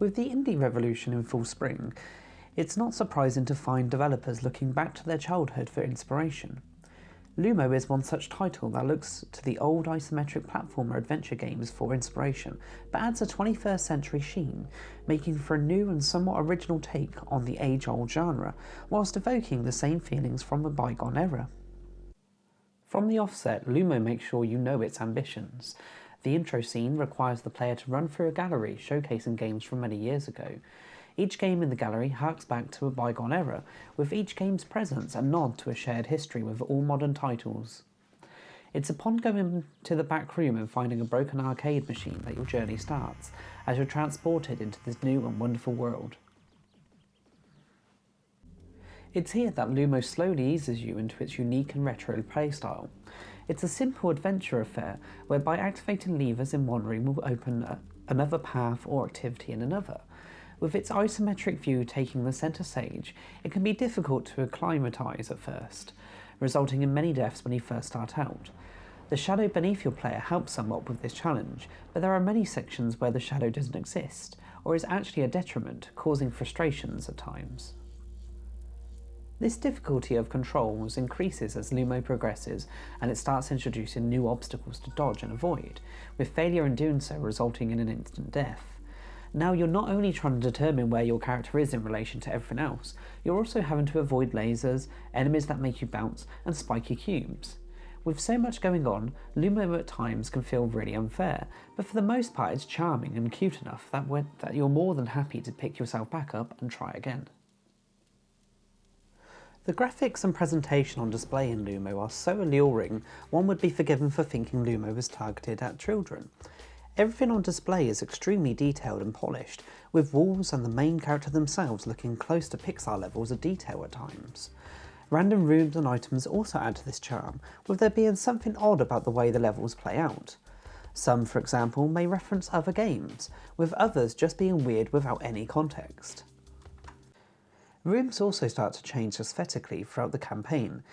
With the indie revolution in full spring, it's not surprising to find developers looking back to their childhood for inspiration. Lumo is one such title that looks to the old isometric platformer adventure games for inspiration, but adds a 21st century sheen, making for a new and somewhat original take on the age-old genre, whilst evoking the same feelings from a bygone era. From the offset, Lumo makes sure you know its ambitions. The intro scene requires the player to run through a gallery showcasing games from many years ago. Each game in the gallery harks back to a bygone era, with each game's presence a nod to a shared history with all modern titles. It's upon going to the back room and finding a broken arcade machine that your journey starts, as you're transported into this new and wonderful world. It's here that Lumo slowly eases you into its unique and retro playstyle. It's a simple adventure affair, whereby activating levers in one room will open another path or activity in another. With its isometric view taking the centre stage, it can be difficult to acclimatise at first, resulting in many deaths when you first start out. The shadow beneath your player helps somewhat with this challenge, but there are many sections where the shadow doesn't exist, or is actually a detriment, causing frustrations at times. This difficulty of controls increases as Lumo progresses and it starts introducing new obstacles to dodge and avoid, with failure in doing so resulting in an instant death. Now you're not only trying to determine where your character is in relation to everything else, you're also having to avoid lasers, enemies that make you bounce, and spiky cubes. With so much going on, Lumo at times can feel really unfair, but for the most part it's charming and cute enough that you're more than happy to pick yourself back up and try again. The graphics and presentation on display in Lumo are so alluring, one would be forgiven for thinking Lumo was targeted at children. Everything on display is extremely detailed and polished, with walls and the main character themselves looking close to Pixar levels of detail at times. Random rooms and items also add to this charm, with there being something odd about the way the levels play out. Some, for example, may reference other games, with others just being weird without any context. Rooms also start to change aesthetically throughout the campaign,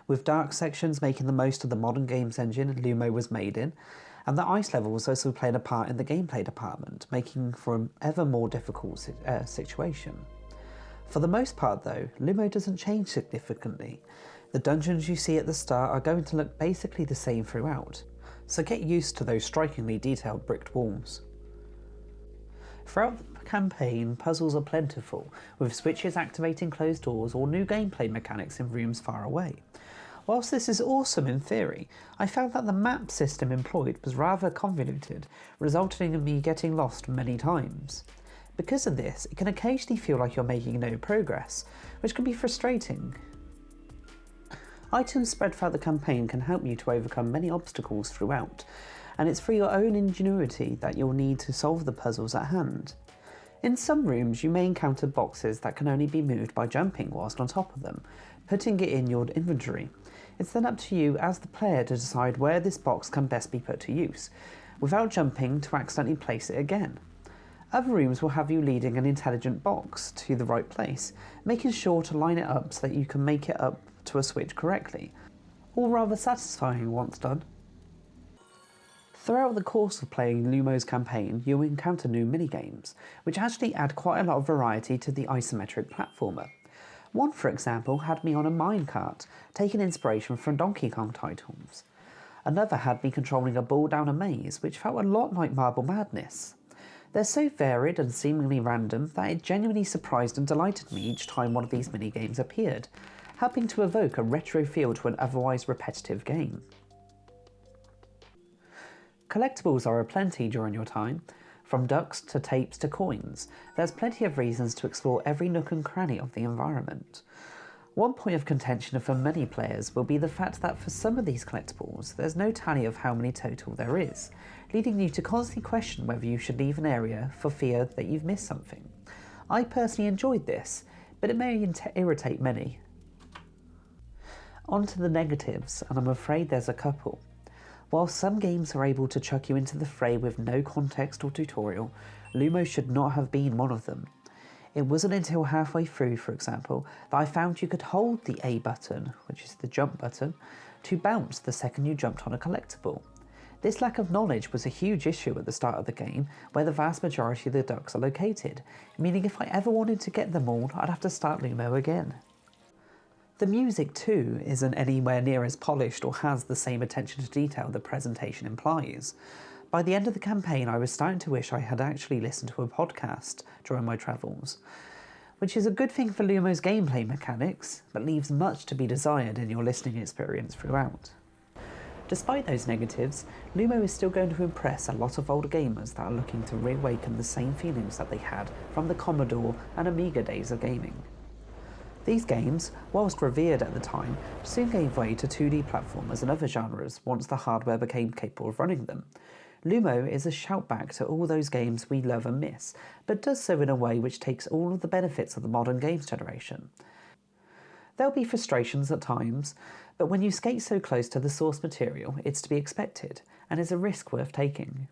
with dark sections making the most of the modern games engine Lumo was made in, and the ice levels also played a part in the gameplay department, making for an ever more difficult situation. For the most part though, Lumo doesn't change significantly. The dungeons you see at the start are going to look basically the same throughout, so get used to those strikingly detailed bricked walls. Throughout the campaign, puzzles are plentiful, with switches activating closed doors or new gameplay mechanics in rooms far away. Whilst this is awesome in theory, I found that the map system employed was rather convoluted, resulting in me getting lost many times. Because of this, it can occasionally feel like you're making no progress, which can be frustrating. Items spread throughout the campaign can help you to overcome many obstacles throughout, and it's through your own ingenuity that you'll need to solve the puzzles at hand. In some rooms you may encounter boxes that can only be moved by jumping whilst on top of them, putting it in your inventory. It's then up to you as the player to decide where this box can best be put to use, without jumping to accidentally place it again. Other rooms will have you leading an intelligent box to the right place, making sure to line it up so that you can make it up to a switch correctly, all rather satisfying once done. Throughout the course of playing Lumo's campaign, you'll encounter new minigames, which actually add quite a lot of variety to the isometric platformer. One, for example, had me on a minecart, taking inspiration from Donkey Kong titles. Another had me controlling a ball down a maze, which felt a lot like Marble Madness. They're so varied and seemingly random that it genuinely surprised and delighted me each time one of these minigames appeared, helping to evoke a retro feel to an otherwise repetitive game. Collectibles are aplenty during your time. From ducks to tapes to coins, there's plenty of reasons to explore every nook and cranny of the environment. One point of contention for many players will be the fact that for some of these collectibles, there's no tally of how many total there is, leading you to constantly question whether you should leave an area for fear that you've missed something. I personally enjoyed this, but it may irritate many. On to the negatives, and I'm afraid there's a couple. While some games are able to chuck you into the fray with no context or tutorial, Lumo should not have been one of them. It wasn't until halfway through, for example, that I found you could hold the A button, which is the jump button, to bounce the second you jumped on a collectible. This lack of knowledge was a huge issue at the start of the game, where the vast majority of the ducks are located, meaning if I ever wanted to get them all, I'd have to start Lumo again. The music too isn't anywhere near as polished or has the same attention to detail the presentation implies. By the end of the campaign, I was starting to wish I had actually listened to a podcast during my travels, which is a good thing for Lumo's gameplay mechanics, but leaves much to be desired in your listening experience throughout. Despite those negatives, Lumo is still going to impress a lot of older gamers that are looking to reawaken the same feelings that they had from the Commodore and Amiga days of gaming. These games, whilst revered at the time, soon gave way to 2D platformers and other genres once the hardware became capable of running them. Lumo is a shout back to all those games we love and miss, but does so in a way which takes all of the benefits of the modern games generation. There'll be frustrations at times, but when you skate so close to the source material, it's to be expected, and is a risk worth taking.